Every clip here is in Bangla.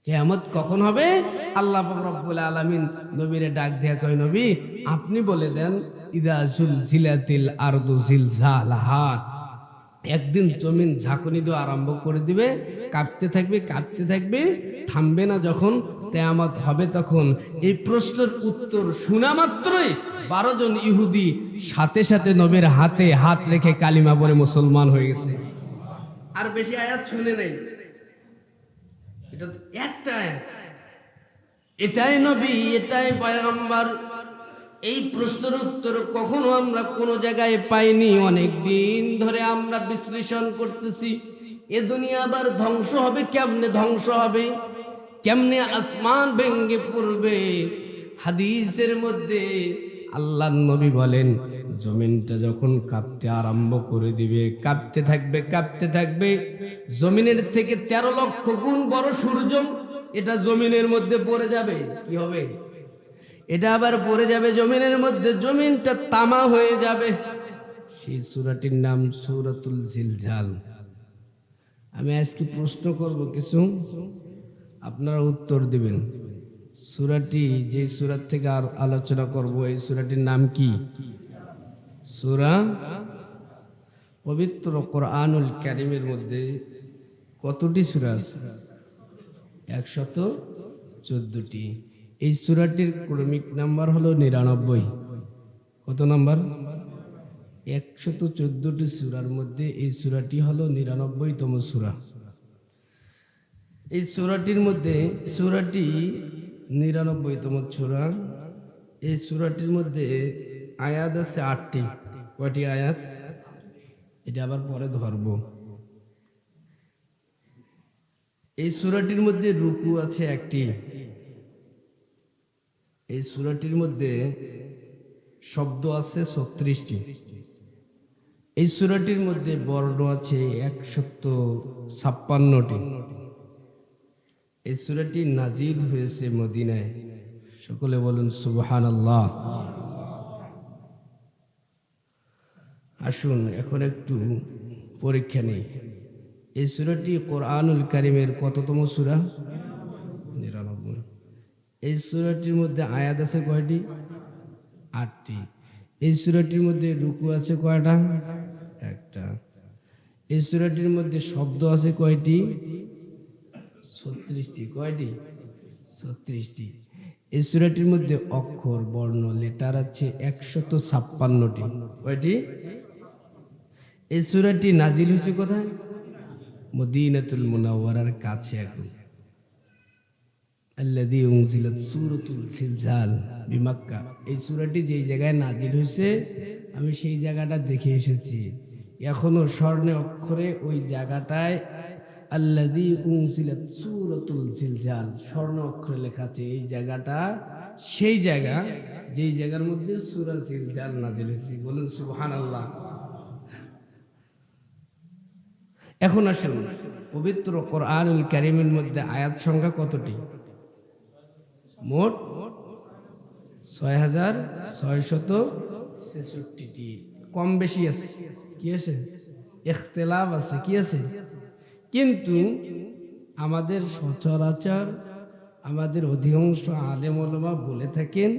কিয়ামত কখন হবে? আল্লাহ পাক রব্বুল আলামিন নবীরে ডাক দেয়া কয়, নবী আপনি বলে দেন ইদা জুলজিলাতিল আরদু জিলজালাহা, একদিন জমিন ঝাঁকুনি দেওয়া আরম্ভ করে দিবে, কাঁপতে থাকবে কাঁপতে থাকবে, থামবে না। যখন কিয়ামত হবে তখন এই প্রশ্নের উত্তর শোনা মাত্রই 12 জন ইহুদি সাথে সাথে নবীর হাতে হাত রেখে কালিমা পড়ে মুসলমান হয়ে গেছে। আর বেশি আয়াত শুনে নেই, এটা তো একটা আয়াত। এটাই নবী, এটাই পয়গম্বর। এই প্রশ্নের উত্তর কখনো আমরা কোনো জায়গায় পাইনি। অনেক দিন ধরে আমরা বিশ্লেষণ করতেছি এ দুনিয়া আবার ধ্বংস হবে কেমনে, ধ্বংস হবে কেমনে, আসমান ভেঙে পড়বে। হাদিসের মধ্যে আল্লাহর নবী বলেন জমিনটা যখন কাঁপতে আরম্ভ করে দিবে, কাঁপতে থাকবে কাঁপতে থাকবে, জমিনের থেকে 13 লক্ষ গুণ বড় সূর্য এটা জমিনের মধ্যে পড়ে যাবে। কি হবে? এটা আবার পড়ে যাবে জমিনের মধ্যে, জমিনটা তামা হয়ে যাবে। সেই সূরাটির নাম সূরাতুল জিলজাল। আমি আজকে প্রশ্ন করব কিছু, আপনারা উত্তর দিবেন। সূরাটি যে সূরা থেকে আর আলোচনা করব এই সূরাটির নাম কি? সূরা। পবিত্র কোরআনুল কারীমের মধ্যে কতটি সূরা আছে? 114টি। এই সূরাটির ক্রমিক নাম্বার হলো 99। কত নাম্বার? 114টি সূরার মধ্যে এই সূরাটি হলো 99তম সূরা। এই সূরাটির মধ্যে, সূরাটি 99তম সূরা। এই সূরাটির মধ্যে আয়াত আছে 8টি। কয়টি আয়াত? এটা আবার পরে ধরব। এই সূরাটির মধ্যে রুকু আছে 1টি। এই সূরাটির মধ্যে শব্দ আছে 36টি। এই সূরাটির মধ্যে বর্ণ আছে 156টি। এই সূরাটি নাজিল হয়েছে মদিনায়। সকলে বলুন সুবহানাল্লাহ। আসুন এখন একটু পরীক্ষা নেই। এই সূরাটি কোরআনুল কারীমের কততম সূরা? 99। এই সূরাটির মধ্যে আয়াত আছে কয়টি? 8টি। এই সূরাটির মধ্যে রুকু আছে কয়টা? 1টা। এই সূরাটির মধ্যে শব্দ আছে কয়টি? 36টি। কয়টি? 36টি। এই সূরাটির মধ্যে অক্ষর, বর্ণ, লেটার আছে 156টি। কয়টি? এই সূরাটি নাজিল হয়েছে কোথায়? মদিনাতুল মুনাওয়ারার কাছে। এখন আল্লাযী উনজিলাত সূরাতুল জিলজাল বিমাক্কা, এই সূরাটি যেই জায়গায় নাজিল হয়েছে আমি সেই জায়গাটা দেখে এসেছি। এখনো স্বর্ণে অক্ষরে ওই জায়গাটায় আল্লাযী উনজিলাত সূরাতুল জিলজাল স্বর্ণ অক্ষরে লেখা আছে। এই জায়গাটা সেই জায়গা যেই জায়গার মধ্যে সূরা জিলজাল নাজিল হয়েছে। বলুন সুবহানাল্লাহ। এখন আসুন পবিত্র কোরআনুল কারীমের মধ্যে আয়াত সংখ্যা কতটি? মোট 6666টি। কম বেশি আছে, কি আছে? ইখতিলাফ আছে, কি আছে? কিন্তু আমাদের সচরাচর আমাদের অধিকাংশ আলেম ওলামা বলে থাকেন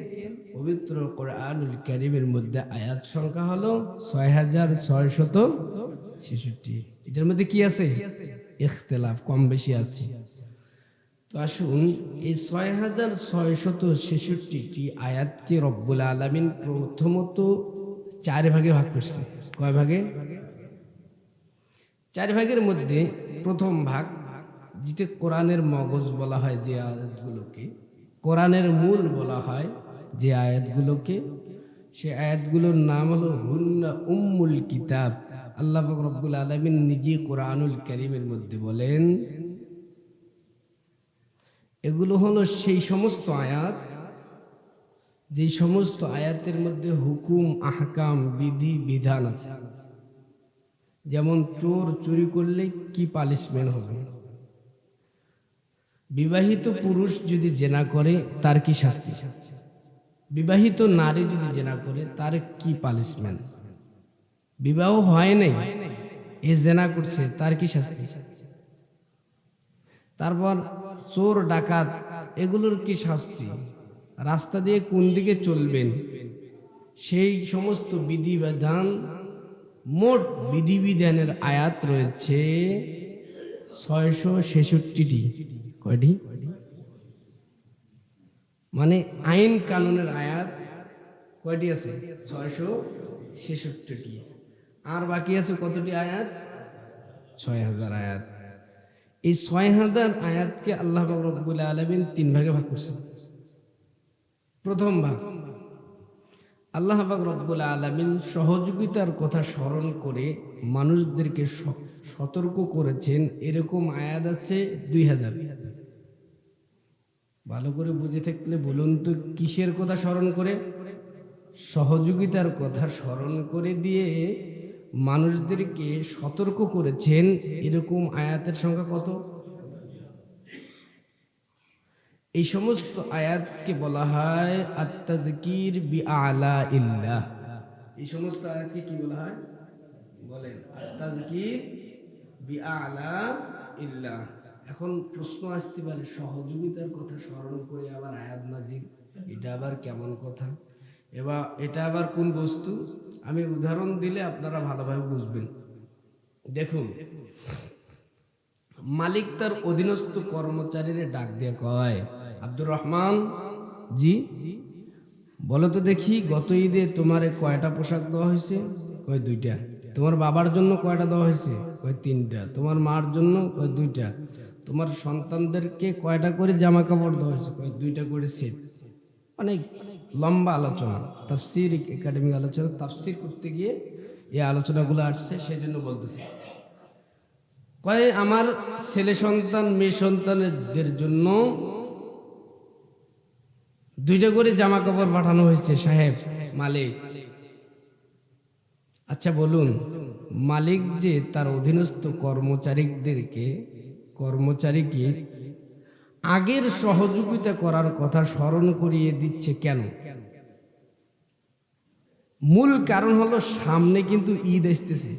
পবিত্র কোরআনুল কারীমের মধ্যে আয়াত সংখ্যা হলো 6666। এটার মধ্যে কি আছে? ইখতিলাফ, কম বেশি আছে। তো আসুন এই 6666টি আয়াতকে রব্বুল আলামিন প্রথমত 4 ভাগে ভাগ করছে। কয় ভাগে? 4 ভাগের মধ্যে প্রথম ভাগ, যেটা কোরআনের মগজ বলা হয়, যে আয়াতগুলোকে কোরআনের মূল বলা হয়, যে আয়াতগুলোকে, সে আয়াতগুলোর নাম হলো হুন্না উম্মুল কিতাব। আল্লাহ পাক রব্বুল আলামিন নিজে কোরআনুল কারীমের মধ্যে বলেন এগুলো হলো সেই সমস্ত আয়াত, যে সমস্ত আয়াতের মধ্যে হুকুম, আহকাম, বিধি বিধান আছে। যেমন চোর চুরি করলে কি পানিশমেন্ট হবে, বিবাহিত পুরুষ যদি জেনা করে তার কি শাস্তি, বিবাহিত নারী যদি জেনা করে তার কি পানিশমেন্ট, বিবাহ হয় নাই এ জেনা করছে তার কি শাস্তি, তারপর চোর ডাকাত এগুলোর কি শাস্তি, রাস্তা দিয়ে কোন দিকে চলবেন, সেই সমস্ত বিধিবিধান, মোট বিধিবিধানের আয়াত রয়েছে 666টি। কয়টি? মানে আইন কানুনের আয়াত কয়টি আছে? 666টি। আর বাকি আছে কতটি আয়াত? 6000 আয়াত। এই 6000 আয়াতকে আল্লাহ পাক রব্বুল আলামিন 3 ভাগে ভাগ করেছেন। প্রথম ভাগ, আল্লাহ পাক রব্বুল আলামিন সহযোগিতার কথা স্মরণ করে মানুষদেরকে সতর্ক করেছেন, এরকম আয়াত আছে 2000। ভালো করে বুঝে থাকলে বলুন তো, কিসের কথা স্মরণ করে? সহযোগিতার কথা স্মরণ করে দিয়ে মানুষদেরকে সতর্ক করেছেন, এরকম আয়াতের সংখ্যা কত? এই সমস্ত আয়াতকে বলা হয় আত-তাযকির বিআলা ইল্লাহ। এই সমস্ত আয়াতকে কি বলা হয় বলেন? আত-তাযকির বিআলা ইল্লাহ। এখন প্রশ্ন আসতে পারে, সহযোগিতার কথা স্মরণ করে আবার আয়াত নাযিল, এটা আবার কেমন কথা? এবার এটা আবার কোন বস্তু? আমি উদাহরণ দিলে আপনারা ভালোভাবে বুঝবেন। দেখুন, মালিক তার অধীনস্থ কর্মচারীর ডাক দিয়ে কয়, আব্দুর রহমান জি, বলো তো দেখি গত ঈদে তোমারে কয়টা পোশাক দেওয়া হয়েছে? কয় 2টা। তোমার বাবার জন্য কয়টা দেওয়া হয়েছে? কয় 3টা। তোমার মার জন্য? কয় 2টা। তোমার সন্তানদেরকে কয়টা করে জামা কাপড় দেওয়া হয়েছে? কয় 2টা করে সেট। অনেক লম্বা আলোচনা, তাফসীর একাডেমিক আলোচনা, তাফসীর করতে গিয়ে এই আলোচনাগুলো আসছে, সেজন্য বলতেছি। কয় আমার ছেলে সন্তান মেয়ে সন্তানদের জন্য 2টা করে জামা কাপড় পাঠানো হয়েছে সাহেব মালিক। আচ্ছা বলুন, মালিক যে তার অধীনস্থ কর্মচারীকে আগের সহযোগিতা করার কথা স্মরণ করিয়ে দিচ্ছে কেন? মূল কারণ হলো সামনে কিন্তু ঈদ আসতেছে।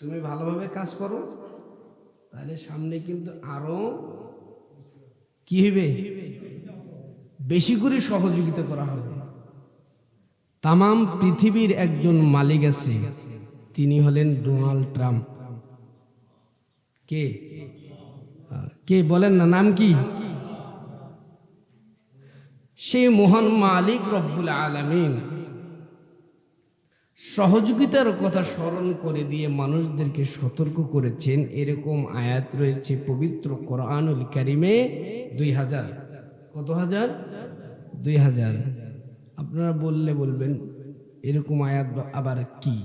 তুমি ভালোভাবে কাজ করো, তাহলে সামনে কিন্তু আরো কি হবে? বেশি করে সহযোগিতা করা হবে। তামাম পৃথিবীর একজন মালিক আছে, তিনি হলেন ডোনাল্ড ট্রাম্প। কে কে বলেন না, নাম কি? সেই মহান মালিক রব্বুল আলামিন সহযোগিতার কথা স্মরণ করে দিয়ে মানুষদেরকে সতর্ক করেছেন, এরকম আয়াত রয়েছে পবিত্র কোরআনুল কারিমে 2000। কত হাজার? 2000। আপনারা বলবেন এরকম আয়াত আবার কি?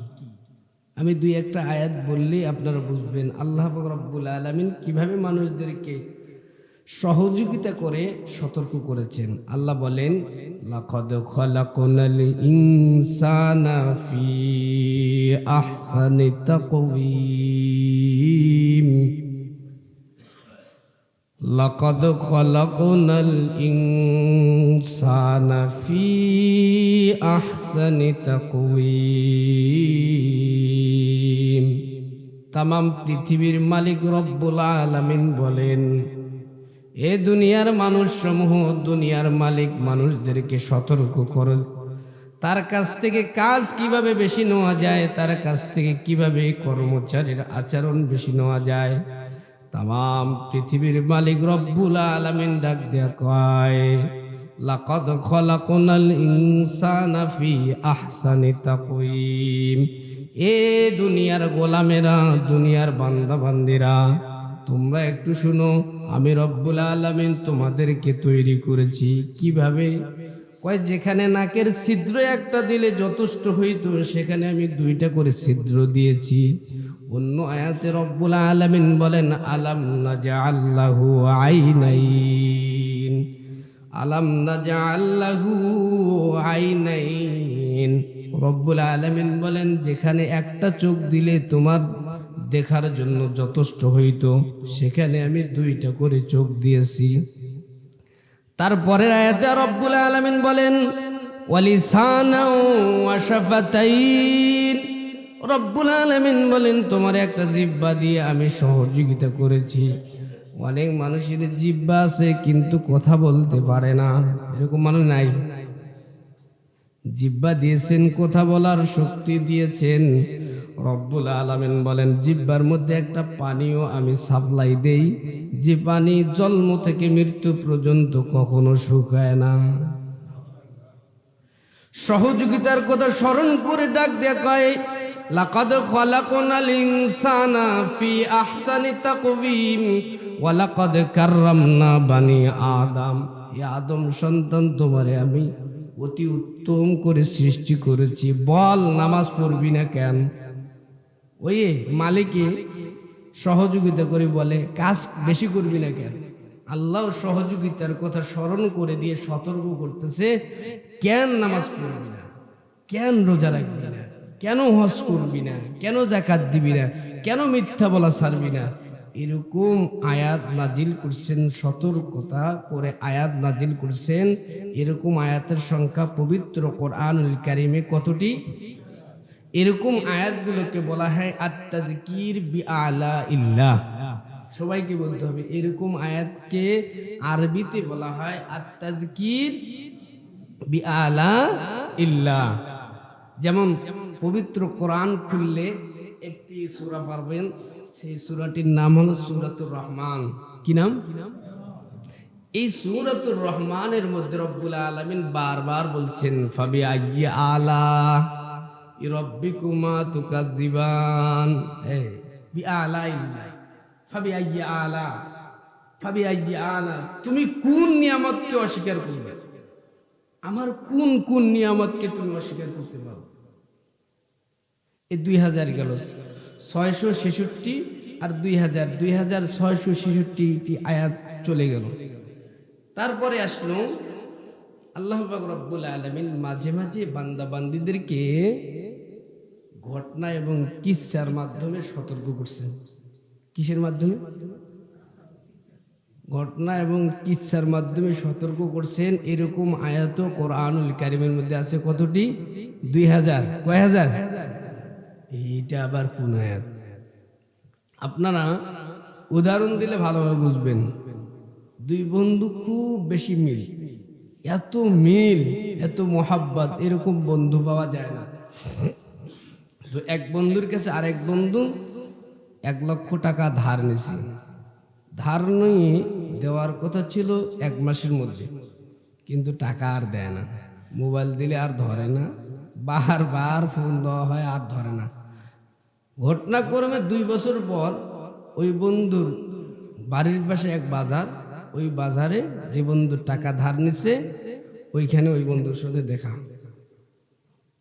আমি 2-1টা আয়াত বললেই আপনারা বুঝবেন আল্লাহ পাক রব্বুল আলামিন কিভাবে মানুষদেরকে সহযোগিতা করে সতর্ক করেছেন। আল্লাহ বলেন, লাকাদ খালাকনাল ইনসানা ফি আহসানি তাকওয়িম। লাকাদ খালাকনাল ইনসানা ফি আহসানি তাকওয়িম। তামাম পৃথিবীর মালিক রব্বুল আলামিন বলেন, এ দুনিয়ার মানুষ সমূহ, দুনিয়ার মালিক মানুষদেরকে সতর্ক করো, তার কাছ থেকে কাজ কিভাবে বেশি নেওয়া যায়, তার কাছ থেকে কিভাবে কর্মচারীর আচরণ বেশি নেওয়া যায়। তামাম পৃথিবীর মালিক রব্বুল আলামিন ডাক দেয়া কয়, লাকাদ খালাকনাল ইনসানা ফি আহসানি তাকওয়িম। এ দুনিয়ার গোলামেরা, দুনিয়ার বান্দা বান্দিরা, তোমরা একটু শুনো, আমি রব্বুল আলামিন তোমাদেরকে তৈরি করেছি কিভাবে? কয় যেখানে নাকের ছিদ্র একটা দিলে যথেষ্ট হইতো, সেখানে আমি 2টা করে ছিদ্র দিয়েছি। অন্য আয়াতে রব্বুল আলামিন বলেন, আলাম নাজআল লাহু আইনাইন। আলাম নাজআল লাহু আইনাইন। রব্বুল আলামিন বলেন, যেখানে একটা চোখ দিলে তোমার দেখার জন্য যথেষ্ট হইতো, সেখানে আমি 2টা করে চোখ দিয়েছি। তারপরের আয়াতে রব্বুল আলামিন বলেন, ওয়ালিসানাও ওয়া শাফাতাইন। রব্বুল আলামিন বলেন, তোমার একটা জিহ্বা দিয়ে আমি সহযোগিতা করেছি। অনেক মানুষের জিহ্বা আছে কিন্তু কথা বলতে পারে না, এরকম মানুষ নাই? জিহ্বা দিয়েছেন, কথা বলার শক্তি দিয়েছেন রব্বুল আলামিন। বলেন জিহ্বার মধ্যে একটা পানিও আমি সাপ্লাই দেই, যে পানি জন্ম থেকে মৃত্যু পর্যন্ত কখনো শুকায় না। সহযোগিতার কথা স্মরণ করে ডাক দেয়া কয়, লাকাদ খালাকনাল ইনসানা ফি আহসানি তাকওয়িম ওয়া লাকাদ কাররামনা বানি আদম। হে আদম সন্তান, তোমারে আমি অতি উত্তম করে সৃষ্টি করেছি। বল নামাজ পড়বি না কেন? ওই মালিকে সহযোগিতা করে বলে কাজ বেশি করবি না কেন? আল্লাহ সহযোগিতার কথা স্মরণ করে দিয়ে সতর্ক করতেছে, কেন নামাজ পড়বি না, কেন রোজা রাখবি না, কেন হজ করবি না, কেন যাকাত দিবি না, কেন মিথ্যা বলা ছাড়বি না। এরকম আয়াত নাজিল করছেন, সতর্কতা করে আয়াত নাজিল করছেন। এরকম আয়াতের সংখ্যা পবিত্র কোরআনুল কারীমে কতটি? এরকম আয়াতগুলোকে বলা হয় আত-তাযকির বিআলা ইল্লাহ। সবাইকে বলতে হবে, এরকম আয়াতকে আরবিতে বলা হয় আত-তাযকির বিআলা ইল্লাহ। যেমন পবিত্র কোরআন খুললে একটি সূরা পাবেন, সেই সূরাটির নাম হলো সূরাতুর রহমান। কি নাম? এই সূরাতুর রহমানের মধ্যে রব্বুল আলামিন বারবার বলছেন ফাবিআইয়ি আলা রাব্বিকুমা তুকাজ্জিবান। বিআলা ইল্লাহ, ফাবিআইয়ি আলা, ফাবিআইয়ি আলা, তুমি কোন নিয়ামতকে অস্বীকার করবে? আমার কোন কোন নিয়ামতকে তুমি অস্বীকার করতে পারো? এই 2000 গেল, 666 আর 2000, 2666টি আয়াত চলে গেল। তারপরে আসলো আল্লাহ পাক রব্বুল আলামিন মাঝে মাঝে বান্দা বান্দীদেরকে ঘটনা এবং কিসসার মাধ্যমে সতর্ক করছেন। কিসের মাধ্যমে? ঘটনা এবং কিসসার মাধ্যমে সতর্ক করছেন। এরকম আয়াত কোরআনুল কারীমের মধ্যে আছে কতটি? 2000। কয় হাজার? এইটা আবার কোন আয়াত? আপনারা উদাহরণ দিলে ভালোভাবে বুঝবেন। দুই বন্ধু খুব বেশি মিল, এত মিল, এত মোহাব্বত, এরকম বন্ধু পাওয়া যায় না। তো এক বন্ধুর কাছে আরেক বন্ধু 1 লক্ষ টাকা ধার নিয়েছে। ধার নিয়ে দেওয়ার কথা ছিল 1 মাসের মধ্যে, কিন্তু টাকা আর দেয় না। মোবাইল দিলে আর ধরে না, বারবার ফোন দেওয়া হয় আর ধরে না। ঘটনাক্রমে 2 বছর পর ওই বন্ধুর বাড়ির পাশে এক বাজার, ওই বাজারে যে বন্ধু টাকা ধার নিছে ওইখানে ওই বন্ধুর সাথে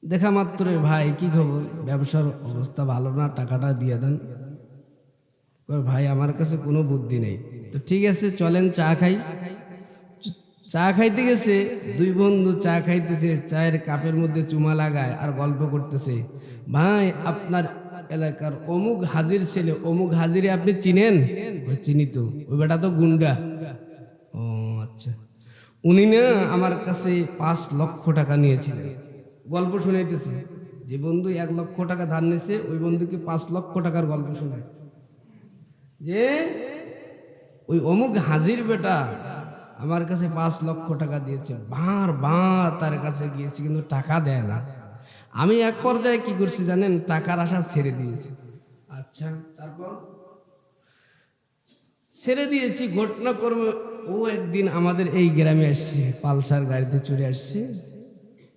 দেখা মাত্রই, ভাই কি খবর, ব্যবসার অবস্থা ভালো না, টাকাটা দিয়ে দেন। ভাই আমার কাছে কোনো বুদ্ধি নেই। তো ঠিক আছে চলেন চা খাই। চা খাইতে গেছে, 2 বন্ধু চা খাইতেছে, চায়ের কাপের মধ্যে চুমা লাগায় আর গল্প করতেছে। ভাই আপনার এলাকার অমুক হাজির ছেলে, অমুক হাজিরে আপনি চিনেন? চিনি তো, ওই বেটা তো গুন্ডা। ও আচ্ছা, উনি না আমার কাছে 5 লক্ষ টাকা নিয়েছিলেন। গল্প শুনাইতেছে। যে বন্ধু 1 লক্ষ টাকা ধার নিয়েছে ওই বন্ধুকে 5 লক্ষ টাকার গল্প শোনায় যে ওই অমুক হাজির বেটা আমার কাছে 5 লক্ষ টাকা দিয়েছে, বারবার তার কাছে গিয়েছি কিন্তু টাকা দেয় না। আমি এক পর্যায়ে কি করছি জানেন? টাকার আশা ছেড়ে দিয়েছি। আচ্ছা, তারপর ছেড়ে দিয়েছি। ঘটনাক্রমে ও একদিন আমাদের এই গ্রামে আসছে, পালসার গাড়িতে চড়ে আসছে।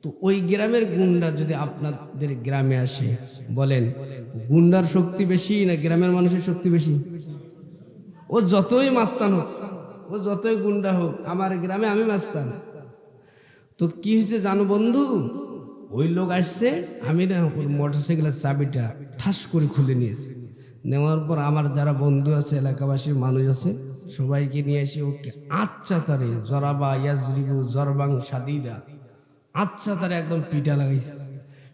তো ওই গ্রামের গুন্ডা যদি আপনাদের গ্রামে আসে, বলেন গুন্ডার শক্তি বেশি না গ্রামের মানুষের শক্তি বেশি? ও যতই মাস্তান হোক, ও যতই গুন্ডা হোক, আমার গ্রামে আমি মাস্তান। তো কি হয়েছে জানো বন্ধু? ওই লোক আসছে, আমি না ওর মোটরসাইকেলের চাবিটা ঠাস করে খুলে নিয়েছি। নেওয়ার পর আমার যারা বন্ধু আছে, এলাকাবাসীর মানুষ আছে, সবাইকে নিয়ে এসে ওকে আচ্ছা তারে জরাবা ইয়াজরিবু জরবাং সাদিদা, আচ্ছা তারে একদম পিটা লাগাইছে।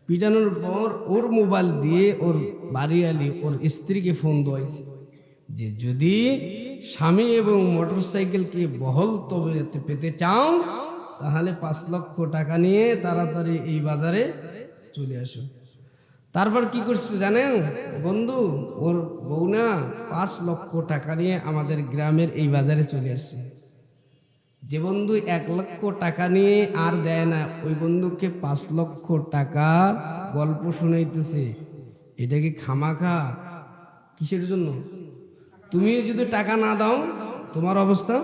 পিটানোর পর ওর মোবাইল দিয়ে ওর বাড়িয়ালি ওর স্ত্রীকে ফোন দেওয়াইছে যে যদি স্বামী এবং মোটরসাইকেলকে বহল তবে পেতে চাও তাহলে 5 লক্ষ টাকা নিয়ে তাড়াতাড়ি এই বাজারে চলে আসো। তারপর কি করছে জানেন বন্ধু, ওর বউ না 5 লক্ষ টাকা নিয়ে আমাদের গ্রামের এই বাজারে চলে আসছে। যে বন্ধু 1 লক্ষ টাকা নিয়ে আর দেয় না, ওই বন্ধুকে 5 লক্ষ টাকা গল্প শুনাইতেছে। এটা কি খামাখা? কিসের জন্য? তুমি যদি টাকা না দাও তোমার অবস্থা।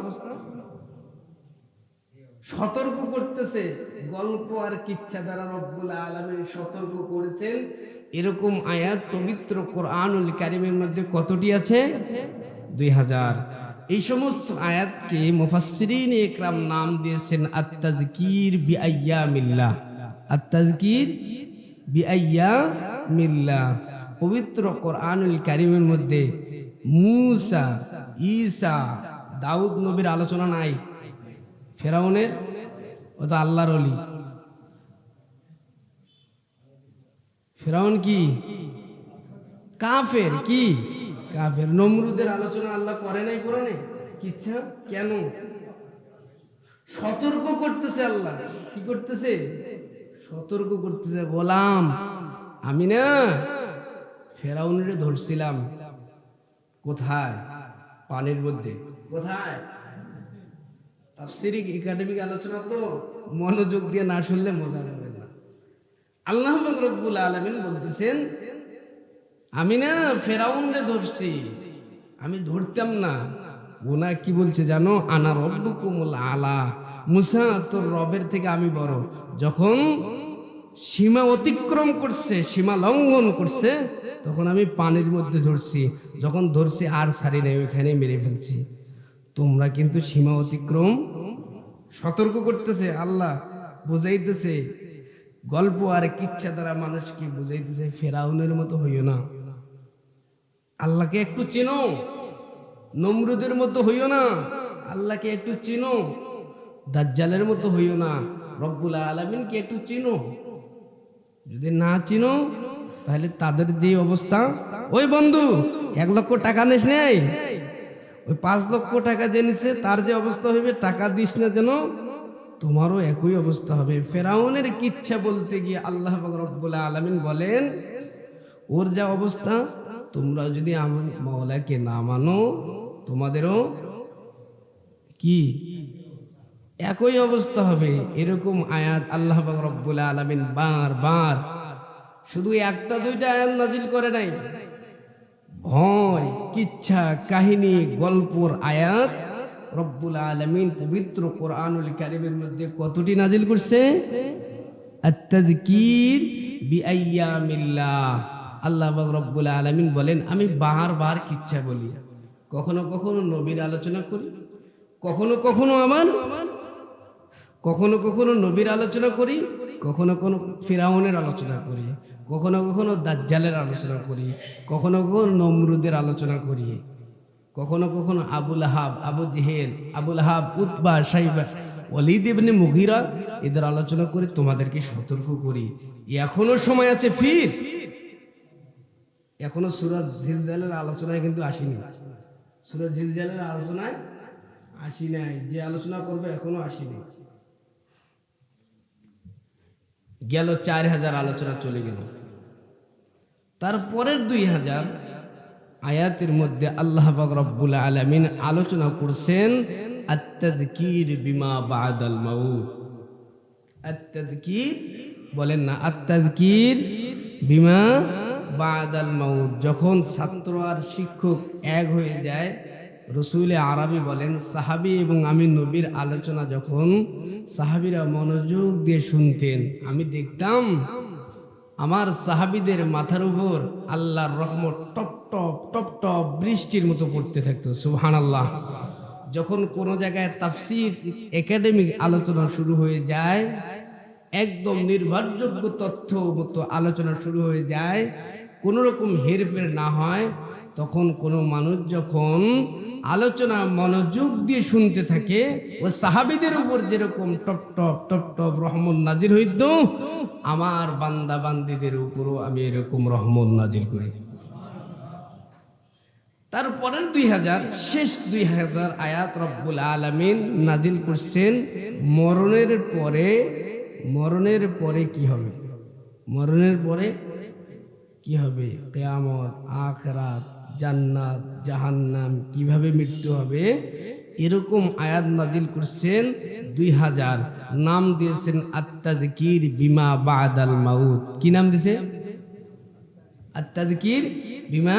সতর্ক করতেছে, গল্প আর কিচ্ছা দ্বারা রব্বুল আলামিন সতর্ক করেছেন। এরকম আয়াত পবিত্র কোরআনুল কারীমের মধ্যে কতটি আছে? 2000। এই সমস্ত আয়াতকে মুফাসসিরিন ইকরাম নাম দিয়েছেন আত-তাযকির বিআইয়ামিল্লাহ। আত-তাযকির বিআইয়ামিল্লাহ। পবিত্র কোরআনুল কারীমের মধ্যে মূসা, ঈসা, দাউদ নবীর আলোচনা নাই। ফেরাউনের, ও তো আল্লাহর ওলি। ফেরাউন কি কাফের? কি কাফের? নমরুদের আলোচনা আল্লাহ করে নাই কোরআনে? কিচ্ছা কেন? সতর্ক করতেছে আল্লাহ। কি করতেছে? সতর্ক করতেছে, গোলাম আমি না ফেরাউনের ধরছিলাম। কোথায়? পানির মধ্যে। কোথায়? তাফসীরি একাডেমিক আলোচনা তো মনোযোগ দিয়ে না শুনলে মজা পাবে না। আল্লাহ পাক রব্বুল আলামিন বলতেছেন, আমি না ফেরাউনরে ধরছি। আমি ধরতাম না। ওনা কি বলছে জানো? আনা রব্বুকুমুল আলা। মুসা তোর রবের থেকে আমি বড়। যখন সীমা অতিক্রম করছে, সীমা লঙ্ঘন করছে, তখন আমি পানির মধ্যে ধরছি। যখন ধরছি আর ছাড়ি নাই, ওইখানে মেরে ফেলছি। তোমরা কিন্তু সীমা অতিক্রম। সতর্ক করতেছে আল্লাহ, বুঝাইতেছে। গল্প আর কিচ্ছা দ্বারা মানুষকে বুঝাইতেছে ফেরাউনের মতো হইও না। আল্লাহকে একটু চিনো। নমরুদের মতো হইও না। আল্লাহকে একটু চিনো। দাজ্জালের মতো হইও না। রব্বুল আলামিনকে একটু চিনো। যদি না চিনো তাহলে তাদের যে অবস্থা। ওই বন্ধু 1 লক্ষ টাকা নিস নেই, ওই 5 লক্ষ টাকা যে নিছে তার যে অবস্থা হইবে, টাকা দিস না যেন তোমারও একই অবস্থা হবে। ফেরাউনের কিচ্ছা বলতে গিয়ে আল্লাহ পাক রব্বুল আলামিন বলেন, ওর যা অবস্থা, তোমরা যদি আমার মাওলাকে না মানো তোমাদেরও কি একই অবস্থা হবে। এরকম আয়াত আল্লাহ পাক রব্বুল আলামিন বারবার, শুধু 1টা 2টা আয়াত নাজিল করে নাই। ভয়, কিচ্ছা, কাহিনী, গল্পর আয়াত রব্বুল আলামিন পবিত্র কোরআনুল কারীমের মধ্যে কতটি নাজিল করছে? আত-তাযকির বিআইয়ামিল্লাহ। আল্লাহ পাক রব্বুল আলামিন বলেন, আমি বারবার কিচ্ছা বলি। কখনো কখনো নবীর আলোচনা করি, কখনো কখনো নবীর আলোচনা করি, কখনো কখনো ফিরাউনের আলোচনা করি, কখনো কখনো দাজ্জালের আলোচনা করি, কখনো কখনো নমরুদের আলোচনা করি, কখনো কখনো আবু লাহাব, আবু জেহেল, আবু লাহাব, উতবা, শাইবা, ওয়ালিদ ইবনে মুগীরা, এদের আলোচনা করে তোমাদেরকে সতর্ক করি। এখনো সময় আছে। ফির এখনো সূরা জিলজালের আলোচনায় কিন্তু আসিনি। সূরা জিলজালের আলোচনায় আসি নাই। যে আলোচনা করবে এখনো আসিনি। গেল 4000 আলোচনা চলে গেল। তারপরের 2000 আয়াতের মধ্যে আল্লাহ পাক রব্বুল আলামিন আলোচনা করছেন আত-তাযকির বিমা বা'দাল মাউত। আত-তাযকির বলেন না, আত-তাযকির বিমা বা'দাল মাউত। যখন ছাত্র আর শিক্ষক এক হয়ে যায়, রসুল আরবি বলেন, সাহাবী এবং আমি নবীর আলোচনা যখন সাহাবীরা মনোযোগ দিয়ে শুনতেন, আমি দেখতাম আমার সাহাবীদের মাথার উপর আল্লাহর রহমত টপ টপ টপ টপ বৃষ্টির মতো পড়তে থাকতো। সুবহানাল্লাহ। যখন কোনো জায়গায় তাফসীর একাডেমিক আলোচনা শুরু হয়ে যায়, একদম নির্ভরযোগ্য তথ্য মতো আলোচনা শুরু হয়ে যায়, কোনো রকম হেরফের না হয়, তখন কোনো মানুষ যখন আলোচনা মনোযোগ দিয়ে শুনতে থাকে, ও সাহাবীদের উপর যেরকম টপ টপ টপ টপ রহমত নাজিল হইত, আমার বান্দা বান্দীদের উপরও আমি এরকম রহমত নাজিল করি। তারপরের 2000, শেষ 2000 আয়াত রব্বুল আলামিন নাজিল করছেন মরণের পরে কি হবে। মরণের পরে কি হবে, কিয়ামত, আখিরাত, জান্নাত, জাহান্নাম, কিভাবে মৃত্যু হবে, এরকম আয়াত নাজিল করছেন 2000। নাম দিয়েছেন আত-তাযকির বিমা বাদাল মাউত। কি নাম দিয়েছে? আত-তাযকির বিমা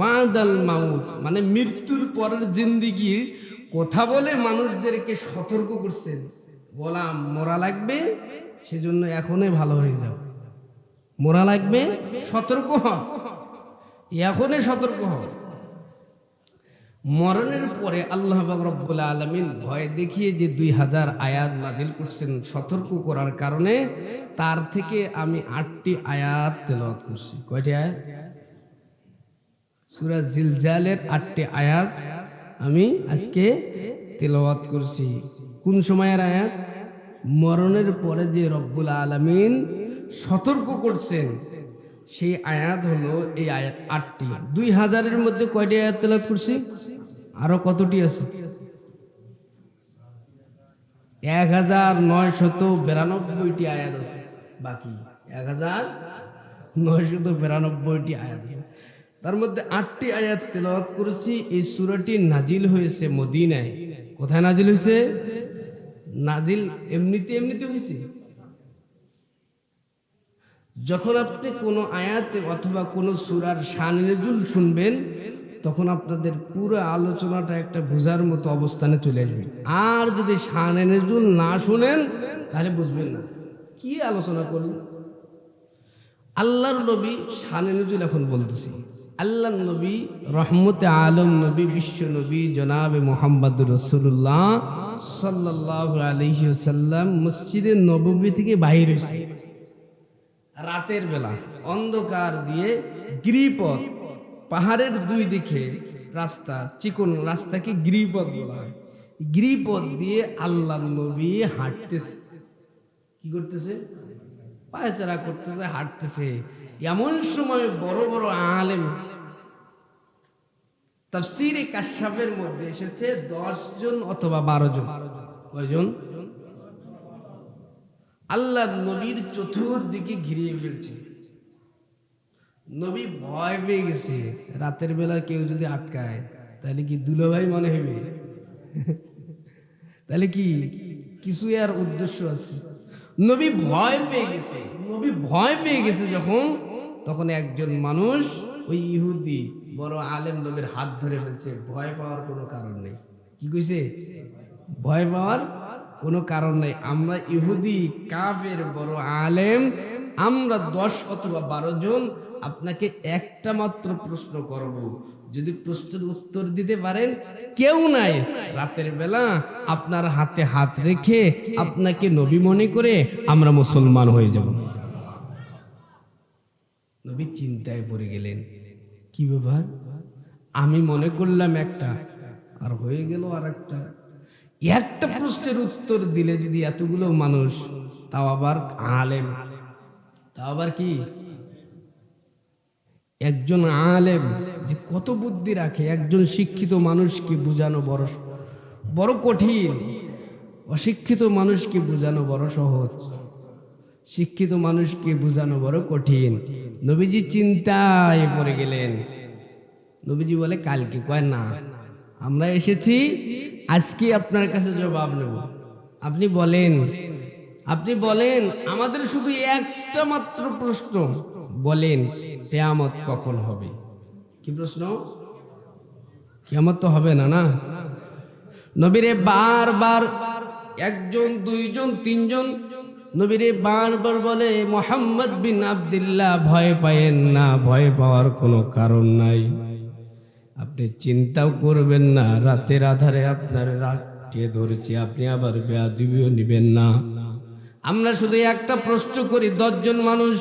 বাদাল মাউত, মানে মৃত্যুর পরের জিন্দেগির কথা বলে মানুষদেরকে সতর্ক করছেন। গোলাম, মরা লাগবে, সেজন্য এখনই ভালো হয়ে যাও। মরা লাগবে, সতর্ক হও, এখনই সতর্ক হও। মরণের পরে আল্লাহ পাক রব্বুল আলামিন ভয় দেখিয়ে যে 2000 আয়াত নাজিল করছেন সতর্ক করার কারণে, তার থেকে আমি 8টি আয়াত তেলাওয়াত করছি। কয়টি আয়াত? সূরা জিলজালের 8টি আয়াত আমি আজকে তেলাওয়াত করছি। কোন সময়ের আয়াত? মরণের পরে যে রব্বুল আলামিন সতর্ক করছেন, সেই আয়াত হলো এই আয়াত 8টি। 2000-এর মধ্যে কয়টি আয়াত তেলাওয়াত করছি? আরো কতটি আছে? 1992টি আয়াত আছে বাকি। 1992টি আয়াত আছে, তার মধ্যে 8টি আয়াত তেলাওয়াত করেছি। এই সূরাটি নাজিল হয়েছে মদিনায়। কোথায় নাজিল হয়েছে? নাজিল এমনিতে হয়েছে। যখন আপনি কোনো আয়াতে অথবা কোনো সূরার শানে নুজুল শুনবেন, তখন আপনাদের পুরো আলোচনাটা একটা বোঝার মতো অবস্থানে চলে আসবে। আর যদি শানে নুজুল না শুনেন, তাহলে বুঝবেন না কি আলোচনা করলেন। আল্লাহর নবী শানে নুজুল এখন বলতেছি। আল্লাহর নবী রহমতে আলম নবী, বিশ্ব নবী জনাবে মুহাম্মদুর রাসূলুল্লাহ সাল্লাল্লাহু আলাইহি ওয়াসাল্লাম মসজিদে নববী থেকে বাইরে হয়েছে রাতের বেলা, অন্ধকার দিয়ে গিরিপথ, পাহাড়ের দুই দিকে রাস্তা, চিকন রাস্তাকে গিরিপথ বলা হয়। গিরিপথ দিয়ে আল্লাহর নবী হাঁটতেছে। কি করতেছে? পায়চারা করতেছে, হাঁটতেছে। এমন সময় বড় বড় আলেম তাফসীরে কাশফের মধ্যে এসেছে 10 জন অথবা 12 জন। কয়জন? আল্লাহর নবীর চতুর্দিকে ঘিরিয়ে ফেলছে। নবী ভয় পেয়ে গেছে। রাতের বেলা কেউ যদি আটকায়, তাহলে কি দুলাভাই মনে হবে? তাহলে কি কিছু আর উদ্দেশ্য আছে? নবী ভয় পেয়ে গেছে। নবী ভয় পেয়ে গেছে যখন, তখন একজন মানুষ, ওই ইহুদি বড় আলেম, নবীর হাত ধরে ফেলছে। ভয় পাওয়ার কোনো কারণ নেই। কি কইছে? ভয় পাওয়ার কোনো কারণ নেই। আমরা ইহুদি, কাফের, বড় আলেম, আমরা 10 অথবা 12 জন আপনাকে একটা মাত্র প্রশ্ন করব। যদি প্রশ্নের উত্তর দিতে পারেন, কেউ নাই, রাতের বেলা আপনার হাতে হাত রেখে আপনাকে নবী মনে করে আমরা মুসলমান হয়ে যাব। নবী চিন্তায় পড়ে গেলেন, কি ব্যাপার? আমি মনে করলাম একটা, আর হয়ে গেল আর একটা। একটা প্রশ্নের উত্তর দিলে যদি এতগুলো মানুষ, তাও আবার আলেম, তাও আবার কি একজন আলেম, যে কত বুদ্ধি রাখে। একজন শিক্ষিত মানুষকে বোঝানো বড় কঠিন, অশিক্ষিত মানুষকে বোঝানো বড় সহজ। শিক্ষিত মানুষকে বোঝানো বড় কঠিন। নবীজি চিন্তায় পড়ে গেলেন। নবীজি বলে, কালকে? কয় না, আমরা এসেছি আজকে আপনার কাছে জবাব নেব। আপনি বলেন, আমাদের শুধু একটা মাত্র প্রশ্ন, বলেন কিয়ামত কখন হবে? কি প্রশ্ন? কিয়ামত তো হবে না, না? নবীরে বারবার, একজন, দুইজন, তিনজন নবীরে বারবার বলে, মুহাম্মদ বিন আব্দুল্লাহ, ভয় পায়েন না, ভয় পাওয়ার কোনো কারণ নাই। আপনি চিন্তাও করবেন না, রাতের আধারে আপনার রাতকে ধরেছি, আপনি আবার বেয়াদবিও নিবেন না। আমরা শুধু একটা প্রশ্ন করি, 10 জন মানুষ,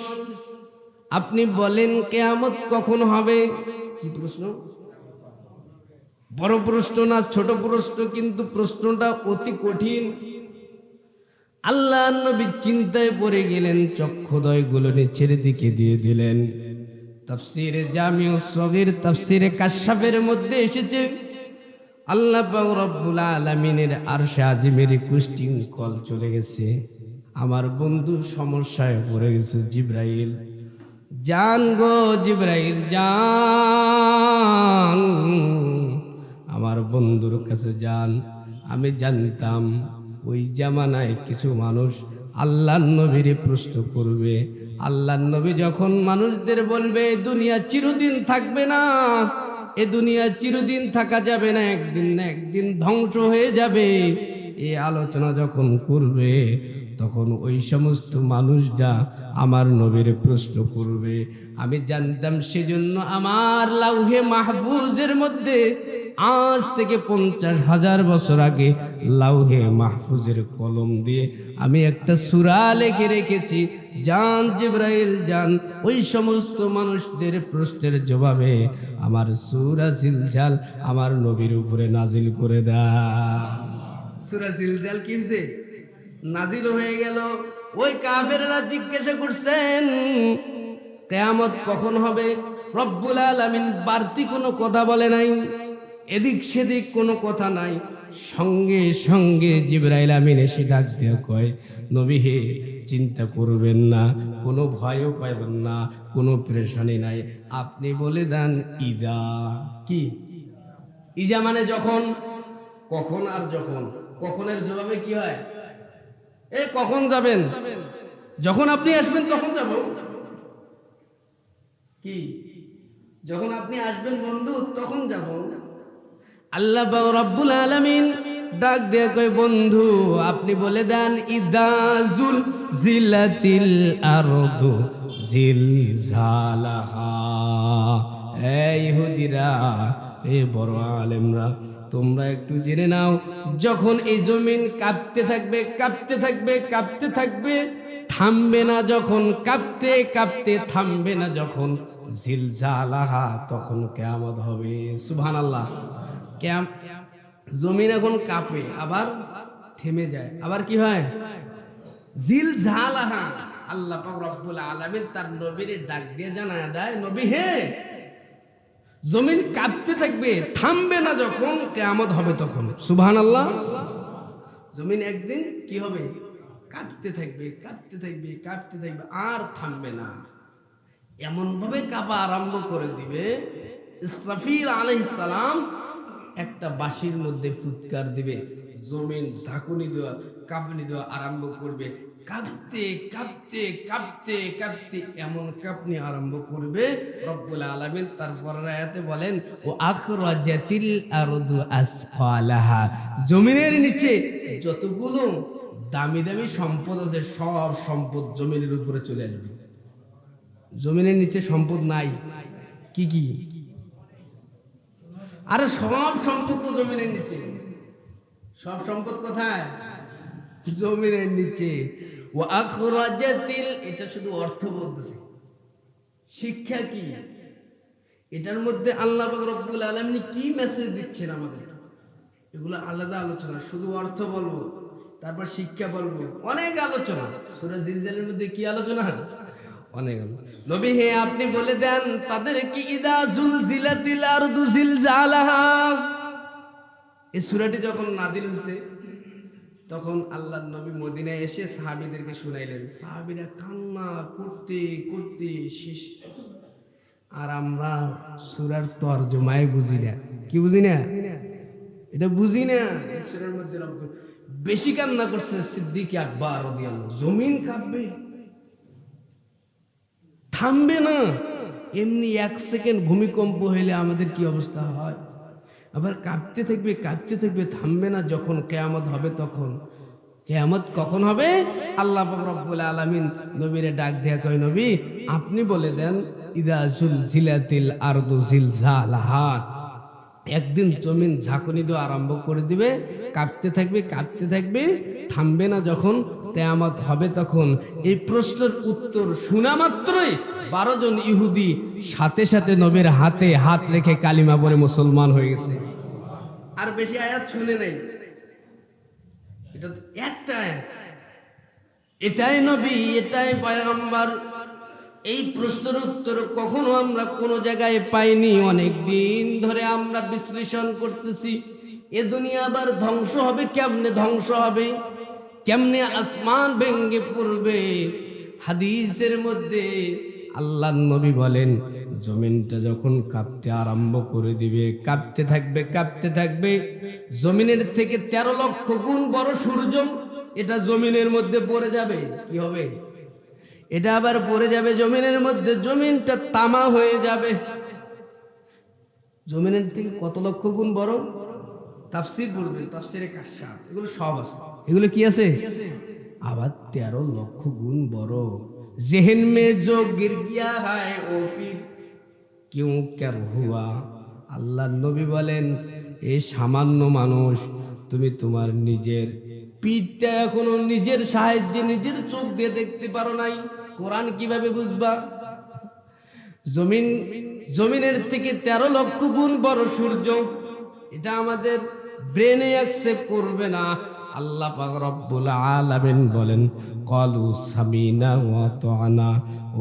আপনি বলেন কিয়ামত কখন হবে? কি প্রশ্ন? বড় প্রশ্ন না ছোট প্রশ্ন, কিন্তু প্রশ্নটা অতি কঠিন। আল্লাহর নবী চিন্তায় পড়ে গেলেন, চক্ষুদয়গুলো নিচের দিকে দিয়ে দিলেন। তাফসীরে জামিউস সগীর, তাফসীরে কাশফের মধ্যে এসেছে, আল্লাহ পাক রব্বুল আলামিনের আরশে আজিমের 21টি কল চলে গেছে। আমার বন্ধু সমস্যায় পড়ে গেছে। জান গো জিবরাইল জান, আমার বন্ধুর কাছে যান। আমি জানতাম ওই জামানায় কিছু মানুষ আল্লাহর নবীরে প্রশ্ন করবে। আল্লাহর নবী যখন মানুষদের বলবে দুনিয়া চিরদিন থাকবে না, এ দুনিয়া চিরদিন থাকা যাবে না, একদিন না একদিন ধ্বংস হয়ে যাবে, এই আলোচনা যখন করবে তখন ওই সমস্ত মানুষরা আমার নবীর প্রশ্ন করবে। আমি জানতাম, সেজন্য আমার লাউহে মাহফুজের মধ্যে আজ থেকে 50,000 বছর আগে লাউহে মাহফুজের কলম দিয়ে আমি একটা সূরা লিখে রেখেছি, জান জিবরাইল জান, ওই সমস্ত মানুষদের প্রশ্নের জবাবে আমার সূরা জিলজাল আমার নবীর উপরে নাজিল করে দাও। সূরা জিলজাল কি হয়েছে? নাজিল হয়ে গেল। ওই কাফেররা জিজ্ঞাসা করছেন কিয়ামত কখন হবে। রব্বুল আলামিন বাড়তি কোনো কথা বলে নাই, এদিক সেদিক কোনো কথা নাই। সঙ্গে সঙ্গে জিবরাইল আমিন এসে ডাক দিয়ে কয়, নবী হে, চিন্তা করবেন না, কোনো ভয়ও পাবেন না, কোনো পেরেশানি নাই। আপনি বলে দেন ইদা। কি ইজা মানে যখন, কখন আর যখন। কখনের জবাবে কি হয়? এ কখন যাবেন? যখন আপনি আসবেন তখন যাব। কি যখন আপনি আসবেন বন্ধু তখন যাব। আল্লাহ রাব্বুল আলামিন ডাক দিয়ে কয়, বন্ধু আপনি বলে দেন ইদা জিলজিলাতিল আরদু জিলজালাহা। এই ইহুদিরা, এ বড় আলেমরা, তোমরা একটু জেনে নাও, যখন এই জমিন কাঁপতে থাকবে কাঁপতে থাকবে কাঁপতে থাকবে, থামবে না যখন, কাঁপতে কাঁপতে থামবে না যখন, জিলজালাহা, তখন কিয়ামত হবে। সুবহানাল্লাহ। জমিন এখন কাঁপে, আবার থেমে যায়, আবার কি হয়? জিলজালাহা। আল্লাহ পাক রব্বুল আলামিন তার নবীর ডাক দিয়ে জানায় দেয়, নবী হে, জমিন কাঁপতে থাকবে, থামবে না যখন, কিয়ামত হবে তখন। সুবহানাল্লাহ। জমিন একদিন কি হবে? কাঁপতে থাকবে কাঁপতে থাকবে কাঁপতে থাকবে, আর থামবে না। এমন ভাবে কাঁপা আরম্ভ করে দিবে, ইসরাফিল আলাইহিস সালাম একটা বাঁশির মধ্যে ফুৎকার দিবে, জমিন ঝাঁকুনি দেওয়া কাঁপুনি দেওয়া আরম্ভ করবে, কাঁপতে কাঁপতে কাঁপতে কাঁপতে এমন কাঁপনি আরম্ভ করবে। রব্বুল আলামিন তার পরের আয়াতে বলেন, ও আখরাজাতিল আরদু আসকালাহা, জমিনের নিচে যতগুলো দামি দামি সম্পদ আছে সব সম্পদ জমিনের উপরে চলে আসবে। জমিনের নিচে সম্পদ নাই। কি কি? আরে সব সম্পদ তো জমিনের নিচে। সব সম্পদ কোথায়? জমিনের নিচে। ও আখরাজাতিল, এটা শুধু অর্থ বলতেছে। শিক্ষা কি? এটার মধ্যে আল্লাহ পাক রব্বুল আলামিন কি মেসেজ দিচ্ছেন আমাদের? এগুলো আলাদা আলোচনা। শুধু অর্থ বলবো, তারপর শিক্ষা বলবো, অনেক আলোচনা। সূরা জিলজালের মধ্যে কি আলোচনা? অনেক। নবী হে, আপনি বলে দেন তাদের কি ইদা জুলজিলাতিল আরদু জিলজালাহা। এই সূরাটি যখন নাজিল হয়েছে তখন আল্লাহর নবী মদিনায় এসে সাহাবীদেরকে শুনাইলেন। সাহাবীরা কান্না করতে করতে শেষ। আর আমরা সূরার তরজমায় বুঝি না। কি বুঝি না? এটা বুঝি না। সূরার মধ্যে বেশি কান্না করছে সিদ্দিক আকবর রাদিয়াল্লাহু। জমিন কাঁপবে, থামবে না। এমনি 1 সেকেন্ড ভূমিকম্প হইলে আমাদের কি অবস্থা হয়? আবার কাঁপতে থাকবে কাঁপতে থাকবে, থামবে না যখন, কিয়ামত হবে তখন। কিয়ামত কখন হবে? আল্লাহ পাক রব্বুল আলামিন নবীরে ডাক দেয়া কয়, নবী আপনি বলে দেন ইদা জুলজিলাতিল আরদু জিলজালাহা। একদিন জমিন ঝাঁকুনি দেওয়া আরম্ভ করে দিবে, কাঁপতে থাকবে কাঁপতে থাকবে, থামবে না যখন, কিয়ামত হবে তখন। এই প্রশ্নের উত্তর শোনা মাত্রই 12 জন ইহুদি সাথে সাথে নবীর হাতে হাত রেখে কালিমা পড়ে মুসলমান হয়ে গেছে। আর বেশি আয়াত শুনে নেই, এটা তো একটা আয়াত। এটাই নবী, এটাই পয়গম্বর। এই প্রশ্নের উত্তর কখনো আমরা কোনো জায়গায় পাইনি। অনেক দিন ধরে আমরা বিশ্লেষণ করতেছি, এ দুনিয়া আবার ধ্বংস হবে কেমনে? ধ্বংস হবে কেমনে? আসমান ভেঙে পড়বে। হাদিসের মধ্যে আল্লাহর নবী বলেন জমিনটা যখন কাঁপতে আরম্ভ করে দিবে, কাঁপতে থাকবে কাঁপতে থাকবে, জমিনের থেকে 13 লক্ষ গুণ বড় সূর্য এটা জমিনের মধ্যে পড়ে যাবে। কি হবে? এটা আবার পড়ে যাবে জমিনের মধ্যে, জমিনটা তামা হয়ে যাবে। জমিনের থেকে কত লক্ষ গুণ বড়? তাফসীর পড়বে, তাফসীরে কাশফ, এগুলো সব আছে। এগুলো কি আছে? আবার 13 লক্ষ গুণ বড়। জেহন মে জো গির গিয়া হায় ও ফির কিউ ক্যার হুয়া। আল্লাহর নবী বলেন এই সামান্য মানুষ, তুমি তোমার নিজের পিঠটা এখনো নিজের সাহায্যে নিজের চোখ দিয়ে দেখতে পারো নাই, কোরআন কিভাবে বুঝবা? জমিনের থেকে 13 লক্ষ গুণ বড় সূর্য, এটা আমাদের ব্রেনে অ্যাকসেপ্ট করবে না। আল্লাহ পাক রব্বুল আলামিন বলেন ক্বালু সামিনা ওয়া আতানা,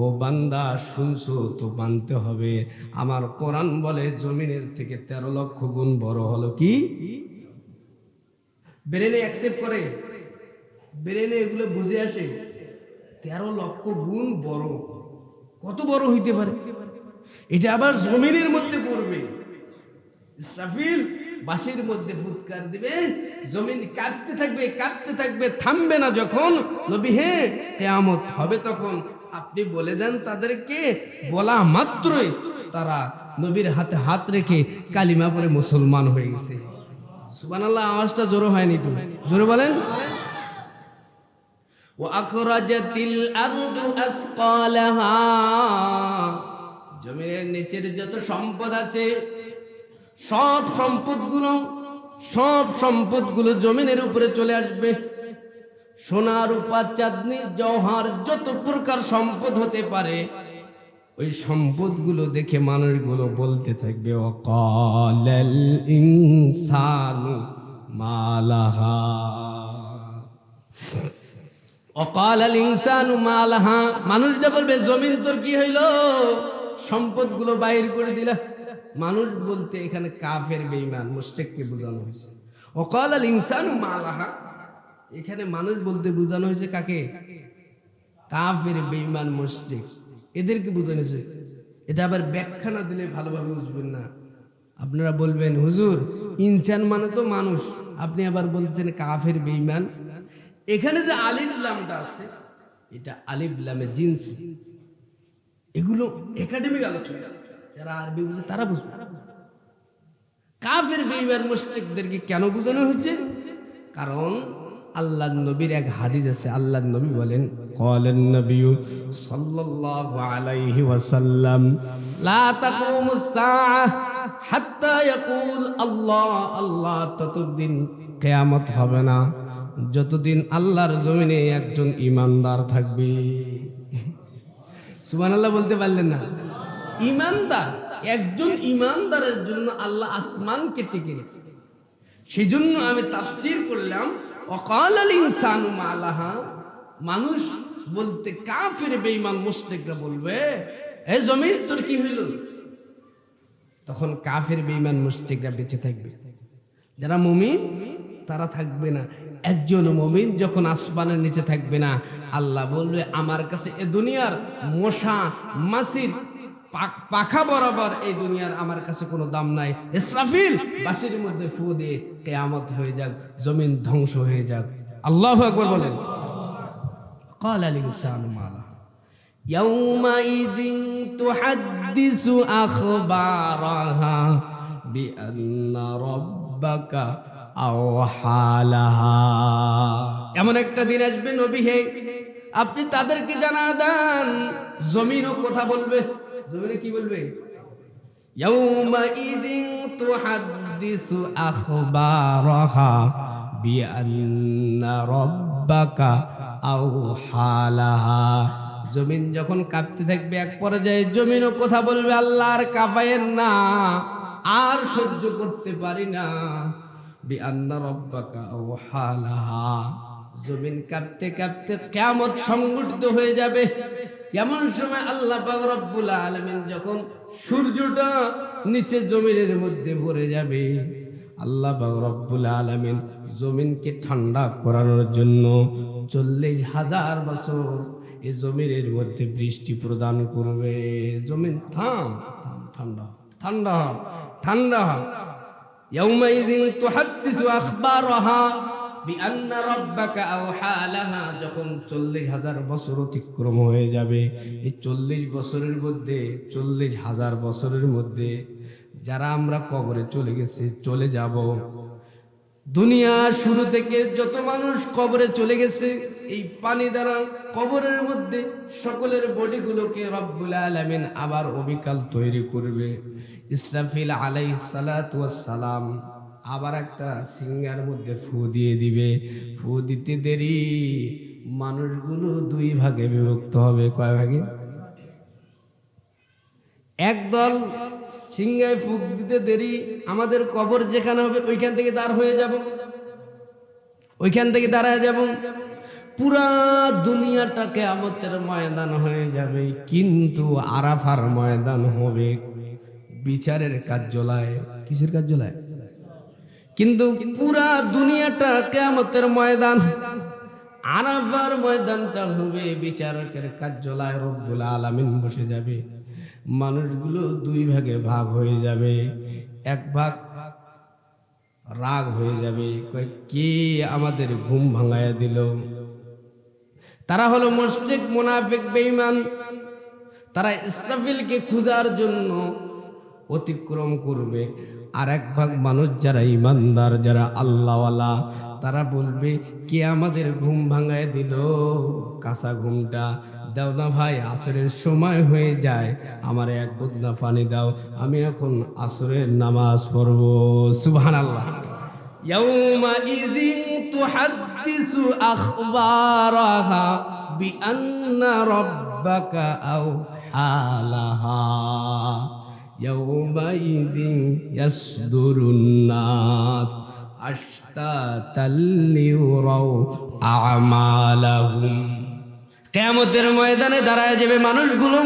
ও বান্দা শুনছো তো মানতে হবে। আমার কোরআন বলে জমিনের থেকে 13 লক্ষ গুণ বড় হলো কি? ব্রেনে অ্যাকসেপ্ট করে, ব্রেনে এগুলো বুঝে আসে। 13 লক্ষ গুণ বড়, কত বড় হইতে পারে? এটা আবার জমিনের মধ্যে পড়বে। ইসরাফিল বাঁশির মধ্যে ফুৎকার দিবে, জমিন কাঁপতে থাকবে কাঁপতে থাকবে, থামবে না। যখন নবী হে কিয়ামত হবে তখন আপনি বলে দেন তাদেরকে, বলা মাত্রই তারা নবীর হাতে হাত রেখে কালিমা পড়ে মুসলমান হয়ে গেছে। সুবহানাল্লাহ, আওয়াজটা জোরে হয়নি তো, জোরে বলেন। ওয়া আখরাজাতিল আরদু আথকালাহা, জমিনের নিচের যত সম্পদ আছে সব সম্পদগুলো জমিনের উপরে চলে আসবে। সোনা রূপা চাঁদনি জওহার যত প্রকার সম্পদ হতে পারে, ওই সম্পদগুলো দেখে মানুষগুলো বলতে থাকবে ওয়াকালাল ইনসানু মালাহা, ওয়াকালাল ইনসানু মালাহা। মানুষটা বলবে জমিন তোর কি হইল, সম্পদগুলো বাইর করে দিলা। মানুষ বলতে এখানে কাফের বেঈমান মুশরিককে বোঝানো হয়েছে। ওয়াকালাল ইনসানু মালাহা, এখানে মানুষ বলতে বোঝানো হয়েছে কাকে? কাফের বেঈমান মুশরিক, এদেরকে বোঝানো হয়েছে। এটা আবার ব্যাখ্যা না দিলে ভালোভাবে বুঝবেন না। আপনারা বলবেন হুজুর ইনসান মানে তো মানুষ, আপনি আবার বলছেন কাফের বেঈমান। এখানে যে আলিফ লামটা আছে এটা আলিফ লামে জিন্স, এগুলো একাডেমিক আলোচনা, যারা আরবি বুঝে তারা বুঝবে। কাফের বেঈমান মুশরিকদেরকে কেন বোঝানো হয়েছে? কারণ আল্লাহর নবীর এক হাদিস আছে, আল্লাহর নবী বলেন ক্বালান নবিয়্যু সাল্লাল্লাহু আলাইহি ওয়াসাল্লাম লা তাকুমুস সাআহ হাত্তা ইয়াকুল আল্লাহ আল্লাহ, ততদিন কিয়ামত হবে না যতদিন আল্লাহর জমিনে একজন ঈমানদার থাকবে। সুবহানাল্লাহ বলতে পারলেন না? ঈমানদার, একজন ঈমানদারের জন্য আল্লাহ আসমানকে টিকে রেখেছে। সেই জন্য আমি তাফসীর করলাম ওয়াকালাল ইনসানু মালাহা, মানুষ বলতে কাফের বেঈমান মুশরিকরা বলবে এই জমিন তোর কি হইল, তখন কাফের বেঈমান মুশরিকরা বেঁচে থাকবে। যারা মুমিন তারা থাকবে না। একজন মুমিন যখন আসমানের নিচে থাকবে না, আল্লাহ বলবে আমার কাছে এ দুনিয়ার মশা মাছির পাখা বরাবর এই দুনিয়ার আমার কাছে কোনো দাম নাই। ইসরাফিল বাঁশির মধ্যে ফু দিয়ে কিয়ামত হয়ে যাক, জমিন ধ্বংস হয়ে যাক। আল্লাহু আকবার বলেন। ক্বালাল ইনসানু মালাহা ইয়াউমাইযিন তুহাদ্দিসু আখবারাহা বিআন্না রাব্বাকা আওহালাহা। এমন একটা দিন আসবে নবী হে আপনি তাদেরকে জানা দেন, জমিনও কথা বলবে। জমিনে কি বলবে? ইয়াউমাইযিন তুহাদ্দিসু আখবারাহা বিআন্না রাব্বাকা আওহালাহা। জমিন যখন কাঁপতে থাকবে এক পর্যায়ে জমিনও কথা বলবে, আল্লাহ আর কাঁপায়েন না, আর সহ্য করতে পারি না। বিআন্না রাব্বাকা আওহালাহা, জমিন কাঁপতে কাঁপতে কিয়ামত সংঘটিত হয়ে যাবে। এমন সময় আল্লাহ পাক রব্বুল আলামিন যখন সূর্যটা নিচে জমিনের মধ্যে পড়ে যাবে, আল্লাহ পাক রব্বুল আলামিন জমিনকে ঠান্ডা করানোর জন্য 40,000 বছর এই জমিনের মধ্যে বৃষ্টি প্রদান করবে। জমিন থাম থাম, ঠান্ডা ঠান্ডা ঠান্ডা। ইয়াউমাইযিন তুহাদ্দিসু আখবারাহা বিআন্না রাব্বাকা আওহা লাহা। যখন 40,000 বছর অতিক্রম হয়ে যাবে, এই 40 বছরের মধ্যে, 40,000 বছরের মধ্যে যারা আমরা কবরে চলে গেছি, চলে যাব, দুনিয়া শুরু থেকে যত মানুষ কবরে চলে গেছে, এই পানি দ্বারা কবরের মধ্যে সকলের বডিগুলোকে রব্বুল আলামিন আবার অবিকাল তৈরি করবে। ইসরাফিল আলাইহিস সালাতু ওয়াস সালাম আবার একটা সিংহার মধ্যে ফু দিয়ে দিবে। ফু দিতে দেরি মানুষগুলো দুই ভাগে বিভক্ত হবে। কয় ভাগে? একদল সিংহায় ফুক দিতে দেরি, আমাদের কবর যেখানে হবে ওইখান থেকে দাঁড় হয়ে যাব, ওইখান থেকে দাঁড়ায় যাব। পুরা দুনিয়াটা কিয়ামতের ময়দান হয়ে যাবে, কিন্তু আরাফার ময়দান হবে বিচারের কার্যালয়। কিসের কার্যালয়? কিন্তু পুরা দুনিয়াটা কিয়ামতের ময়দান, আরাফার ময়দানটা হবে বিচারকের কার্যালয়। রব্বুল আলামিন বসে যাবে, মানুষগুলো দুই ভাগে ভাগ হয়ে যাবে। এক ভাগ রাগ হয়ে যাবে, কয় কে আমাদের ঘুম ভাঙায়া দিল। তারা হলো মুশরিক, মুনাফিক, বেঈমান। তারা ইসরাফিলকে খোঁজার জন্য অতিক্রম করবে। আর এক ভাগ মানুষ যারা ইমানদার, যারা আল্লাহওয়ালা, তারা বলবে কে আমাদের ঘুম ভাঙায় দিল, কাঁচা ঘুমটা দাও না ভাই, আসরের সময় হয়ে যায়, আমার এক বদনা পানি দাও, আমি এখন আসরের নামাজ পড়ব। সুবহানাল্লাহ। ইয়াউমাইযিন তুহাদ্দিসু আখবারাহা বিআন্না রাব্বাকা আওহালাহা। ইয়াউমাইযিন ইয়াসদুরুন নাস আশতাতাল লিউরাউ আমালাহুম। কিয়ামতের ময়দানে দাঁড়ায় যাবে মানুষগুলো,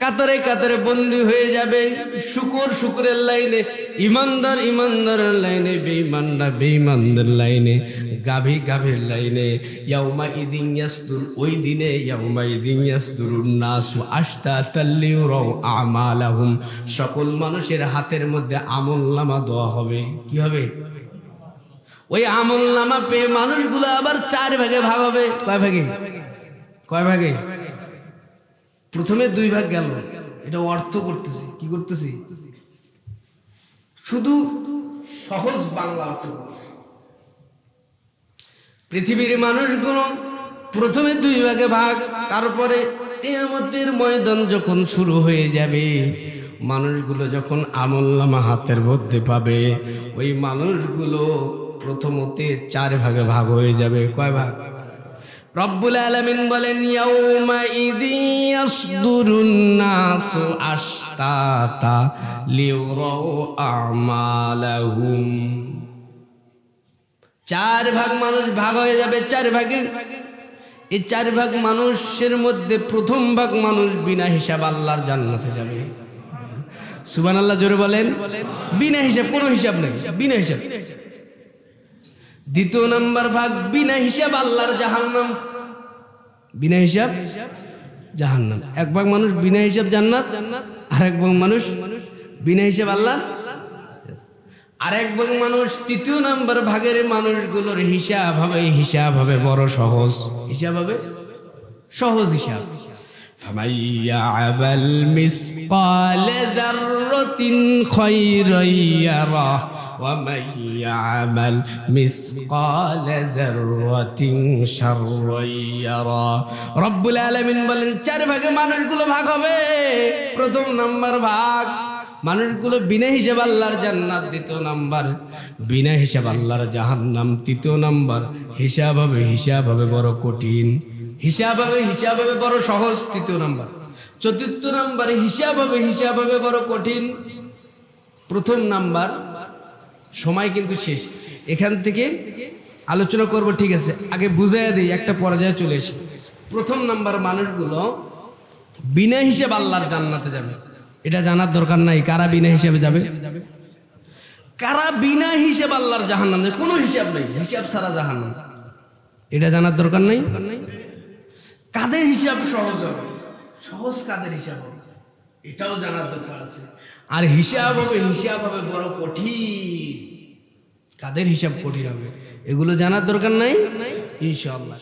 কাতারে কাতারে বন্দী হয়ে যাবে। শুকর শুকরের লাইনে, ইমানদার ইমানদারের লাইনে, বেঈমানরা বেঈমানদের লাইনে, গাভী গাভীর লাইনে। ইয়াউমাইযিন ইয়াসদুর, ওই দিনে ইয়াউমাইযিন ইয়াসদুরুন নাসু আশতাতাল লিউরাউ আমালাহুম। সকল মানুষের হাতের মধ্যে আমলনামা দেওয়া হবে। কি হবে? ওই আমলনামা পেয়ে মানুষগুলো আবার 4 ভাগে ভাগ হবে। কয় ভাগে? কয় ভাগে? প্রথমে 2 ভাগ গেল, এটা অর্থ করতেছি। কি করতেছি? শুধু সহজ বাংলা অর্থ করতেছি। পৃথিবীর মানুষগুলো প্রথমে 2 ভাগে ভাগ, তারপরে কিয়ামতের ময়দান যখন শুরু হয়ে যাবে, মানুষগুলো যখন আমলনামা হাতের মধ্যে পাবে, ওই মানুষগুলো প্রথমতে 4 ভাগে ভাগ হয়ে যাবে। কয় ভাগ? রব্বুল আলামিন বলেন ইয়াউমাইযিন ইয়াসদুরুন নাসু আশতাতা লিউরাউ আমালাহুম। 4 ভাগ মানুষ ভাগ হয়ে যাবে, 4 ভাগে। এই 4 ভাগ মানুষের মধ্যে প্রথম ভাগ মানুষ বিনা হিসাব আল্লাহর জান্নাতে যাবে। সুবহানাল্লাহ, জোরে বলেন। বিনা হিসাব, কোনো হিসাব নেই, বিনা হিসাব। দ্বিতীয় নাম্বার ভাগ বিনা হিসাব আল্লাহর জাহান্নাম। বিনা হিসাব জাহান্নাম। এক ভাগ মানুষ বিনা হিসাব জান্নাত, আর এক ভাগ মানুষ বিনা হিসাব আল্লাহ। আর এক ভাগ মানুষ, তৃতীয় নাম্বার ভাগের মানুষগুলোর হিসাব হবে বড় সহজ। হিসাব হবে সহজ হিসাব। فَمَن يَعْمَلْ مِثْقَالَ ذَرَّةٍ خَيْرًا يَرَهُ وَمَن يَعْمَلْ مِثْقَالَ ذَرَّةٍ شَرًّا يَرَهُ। রব্বুল আলামিন বলেন 4 ভাগে মানুষগুলো ভাগ হবে। প্রথম নাম্বার ভাগ মানুষগুলো বিনা হিসাব আল্লাহর জান্নাত, দ্বিতীয় নাম্বার বিনা হিসাব আল্লাহর জাহান্নাম, তৃতীয় নাম্বার হিসাব হবে বড় কঠিন, হিসাব হবে বড় সহজ, তৃতীয় নাম্বার। চতুর্থ নাম্বারে হিসাব হবে বড় কঠিন। প্রথম নাম্বার, সময় কিন্তু শেষ, এখান থেকে আলোচনা করব, ঠিক আছে? আগে বুঝাইয়া দিই, একটা পর্যায়ে চলে এসে। প্রথম নাম্বার মানুষগুলো বিনা হিসাব আল্লাহর জান্নাতে যাবে। এটা জানার দরকার নাই কারা বিনা হিসাবে যাবে, কারা বিনা হিসাব আল্লাহর জাহান্নাম যাবে। কোনো হিসাব নাই, হিসাব ছাড়া জাহান্নাম, এটা জানার দরকার নাই। কাদের হিসাব সহজ হবে, সহজ কাদের হিসাব হবে এটাও জানার দরকার আছে। আর হিসাব হবে বড় কঠিন, কাদের হিসাব কঠিন হবে এগুলো জানার দরকার নাই ইনশাআল্লাহ।